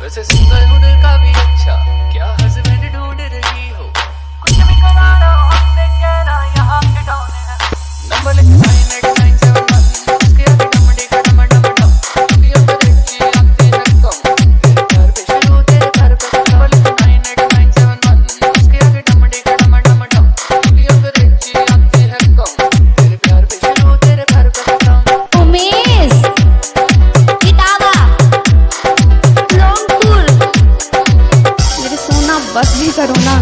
वैसे सिंगल हूँ दिल का भी अच्छा, क्या हस्बैंड ढूंढ रही हो? कुछ भी करा लो हमसे कहना यहाँ के डॉन है। नंबर लिख 9891, उसके आगे डमडी का डम डम डम। ये करेक्टी आती है कम, तेरे प्यार पे शुरू तेरे प्यार पे खत्म। नंबर लिख 9891, उसके आगे डमडी का डम डम डम। ये करेक्टी आती है कम, तेरे प्यार पे शुरू तेरे प्यार पे खत्म। उमेश इटावा लॉन्गपुर, मेरे सोना बस भी करो ना।